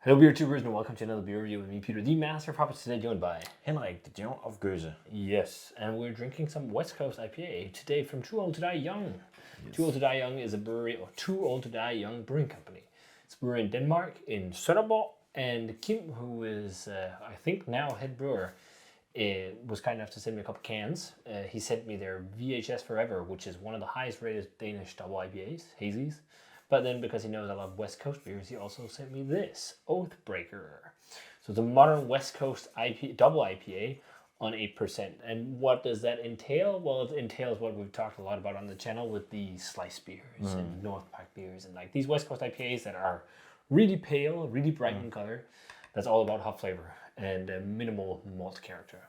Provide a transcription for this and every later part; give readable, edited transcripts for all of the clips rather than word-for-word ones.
Hello beer tubers and welcome to another beer review with me, Peter, the Master of Hoppers, today joined by Henrik, the General of Goethe. Yes, and we're drinking some West Coast IPA today from Too Old to Die Young. Yes. Too Old to Die Young is a brewery, or Too Old to Die Young Brewing Company. It's a brewery in Denmark, in Sønderborg, and Kim, who is, I think now head brewer, was kind enough to send me a couple cans. He sent me their VHS Forever, which is one of the highest rated Danish double IPAs, hazies. But then because he knows I love West Coast beers, he also sent me this, Oathbreaker. So it's a modern West Coast double IPA on 8%. And what does that entail? Well, it entails what we've talked a lot about on the channel with the slice beers and North Park beers and like these West Coast IPAs that are really pale, really bright in color. That's all about hop flavor and minimal malt character.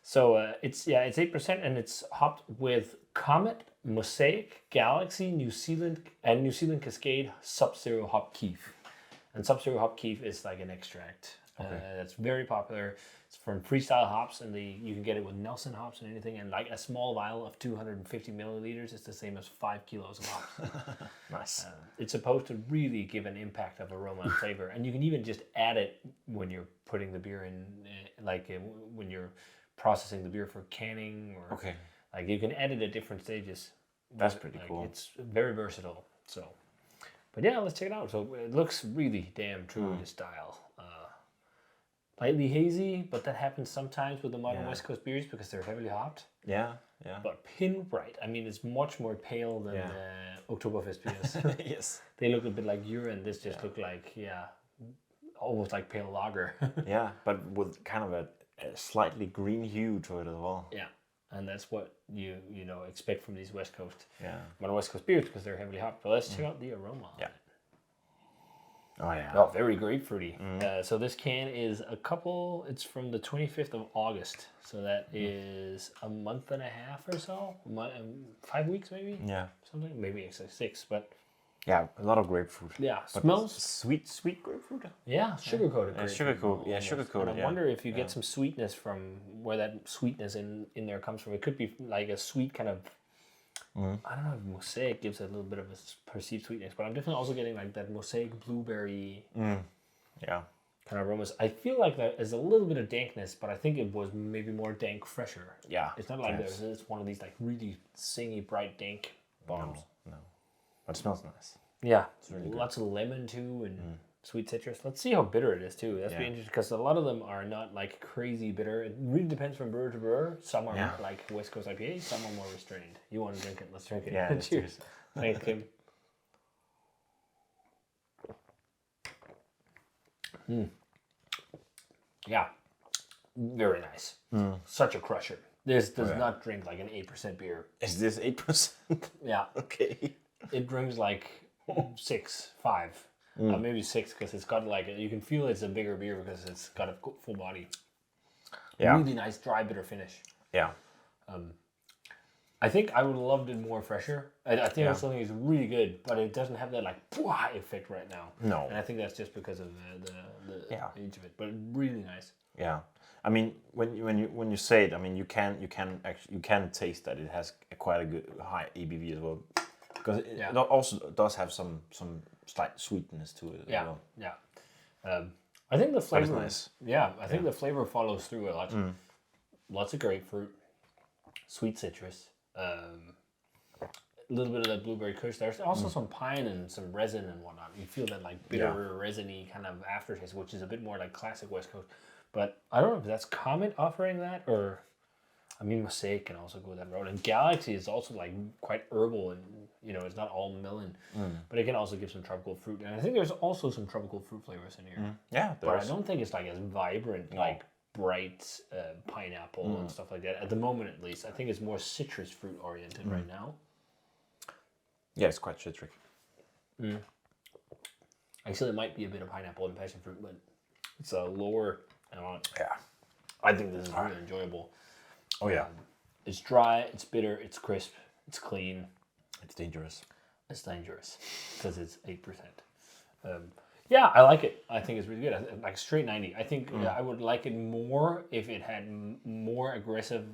So it's 8% and it's hopped with Comet, Mosaic, Galaxy, New Zealand Cascade, Sub-Zero Hop Keef. And Sub-Zero Hop Keef is like an extract. That's very popular. It's from freestyle hops, and you can get it with Nelson hops and anything. And like a small vial of 250 milliliters is the same as 5 kilos of hops. Nice. It's supposed to really give an impact of aroma and flavor. And you can even just add it when you're putting the beer in, when you're processing the beer for canning, or like you can add it at different stages. That's pretty cool. It's very versatile. So, but yeah, let's check it out. So it looks really damn true to style. Lightly hazy, but that happens sometimes with the modern West Coast beers because they're heavily hopped. Yeah. But pin bright. I mean, it's much more pale than Oktoberfest beers. Yes. They look a bit like urine. This just look like almost like pale lager. Yeah, but with kind of a slightly green hue to it as well. Yeah. And that's what you expect from these West Coast modern West Coast beers because they're heavily hopped. But let's check out the aroma. Yeah. Oh yeah. Oh, very grapefruity. So this can is it's from the 25th of August. So that is a month and a half or so, 5 weeks maybe. Yeah. Something maybe it's like 6, but yeah, a lot of grapefruit. yeah, but smells sweet grapefruit. Yeah, sugar coated. Sugar coated. I wonder if you get some sweetness from where that sweetness in there comes from. It could be like a sweet kind of. I don't know if Mosaic gives a little bit of a perceived sweetness, but I'm definitely also getting like that Mosaic blueberry kind of aromas. I feel like there is a little bit of dankness, but I think it was maybe more dank fresher. Yeah. It's not like it's one of these like really singy, bright dank bombs. No. But it smells nice. Yeah. It's really lots of lemon too and sweet citrus. Let's see how bitter it is too. That's be interesting because a lot of them are not like crazy bitter. It really depends from brewer to brewer. Some are like West Coast IPA, some are more restrained. You want to drink it? Let's drink it. Yeah. Cheers. Thanks, Kim. Yeah. Very nice. Such a crusher. This does not drink like an 8% beer. Is this 8%? Yeah. Okay. It drinks like 6, 5. Maybe 6 because it's got like you can feel it's a bigger beer because it's got a full body. Yeah. Really nice dry bitter finish. Yeah. I think I would have loved it more fresher. I think it's something is really good, but it doesn't have that like effect right now. No. And I think that's just because of the age of it. But really nice. Yeah. I mean, when you say it, I mean you can taste that it has quite a good high ABV as well, because it also does have some slight sweetness to it. Yeah, as well. Yeah. I think the flavor. Nice. Yeah, I think the flavor follows through a lot. Lots of grapefruit, sweet citrus, a little bit of that blueberry kush. There's also some pine and some resin and whatnot. You feel that like bitter, resiny kind of aftertaste, which is a bit more like classic West Coast. But I don't know if that's Comet offering that, or I mean Mosaic can also go that road. And Galaxy is also like quite herbal and it's not all melon, but it can also give some tropical fruit. And I think there's also some tropical fruit flavors in here. Yeah, but I don't think it's like as vibrant, like bright pineapple and stuff like that. At the moment, at least, I think it's more citrus fruit oriented right now. Yeah, it's quite citric. Actually, it might be a bit of pineapple and passion fruit, but it's a lower. Yeah, I think this is really enjoyable. Oh yeah, it's dry, it's bitter, it's crisp, it's clean. It's dangerous. It's dangerous because it's 8%. Yeah, I like it. I think it's really good. Like straight 90. I think I would like it more if it had more aggressive,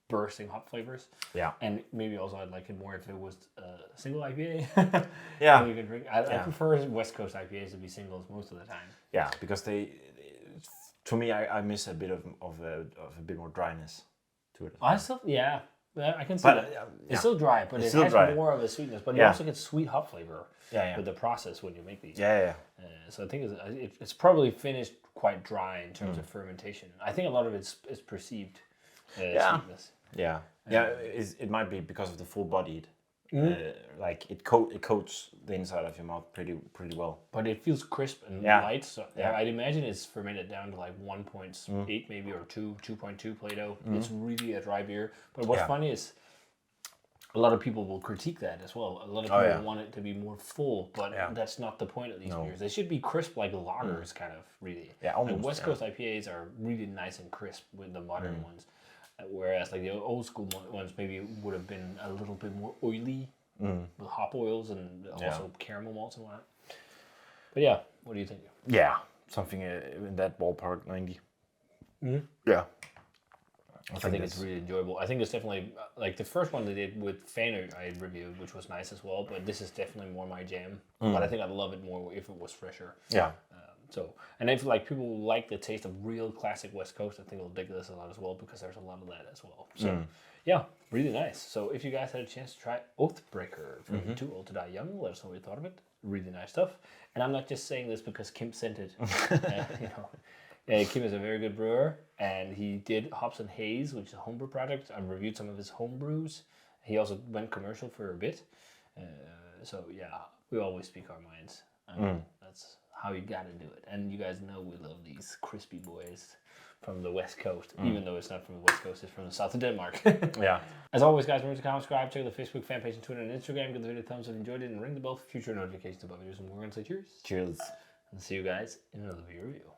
bursting hop flavors. Yeah. And maybe also I'd like it more if it was a single IPA. Yeah. You can drink. I prefer West Coast IPAs to be singles most of the time. Yeah, because to me, I miss a bit of a bit more dryness to it. I can see that. It's still dry, but it has more of a sweetness. But you also get sweet hop flavor with the process when you make these. So I think it's probably finished quite dry in terms of fermentation. I think a lot of it's perceived sweetness. It might be because of the full-bodied. Like it coats the inside of your mouth pretty well. But it feels crisp and light. So I'd imagine it's fermented down to like 1.8 maybe or 2.2 Plato. It's really a dry beer. But what's funny is a lot of people will critique that as well. A lot of people want it to be more full, but that's not the point of these beers. They should be crisp like lagers, kind of, really. Yeah, almost. Like West Coast IPAs are really nice and crisp with the modern ones. Whereas like the old school ones maybe would have been a little bit more oily with hop oils and also caramel malts and whatnot. But yeah, what do you think? Yeah, something in that ballpark, 90. Yeah. I think it's really enjoyable. I think it's definitely, like the first one they did with Fanner I reviewed, which was nice as well, but this is definitely more my jam. But I think I'd love it more if it was fresher. Yeah. And if like people like the taste of real classic West Coast, I think they'll dig this a lot as well because there's a lot of that as well. So yeah, really nice. So if you guys had a chance to try Oathbreaker from Too Old to Die Young, let us know what you thought of it. Really nice stuff. And I'm not just saying this because Kim sent it. Kim is a very good brewer, and he did Hops and Haze, which is a homebrew project. I've reviewed some of his homebrews. He also went commercial for a bit. So yeah, we always speak our minds. That's how you gotta do it. And you guys know we love these crispy boys from the West Coast, even though it's not from the West Coast, it's from the south of Denmark. As always, guys, remember to comment, subscribe, check out the Facebook fan page and Twitter and Instagram. Give the video a thumbs up if you enjoyed it, and ring the bell for future notifications about videos. And we're gonna say cheers. Cheers. And see you guys in another video review.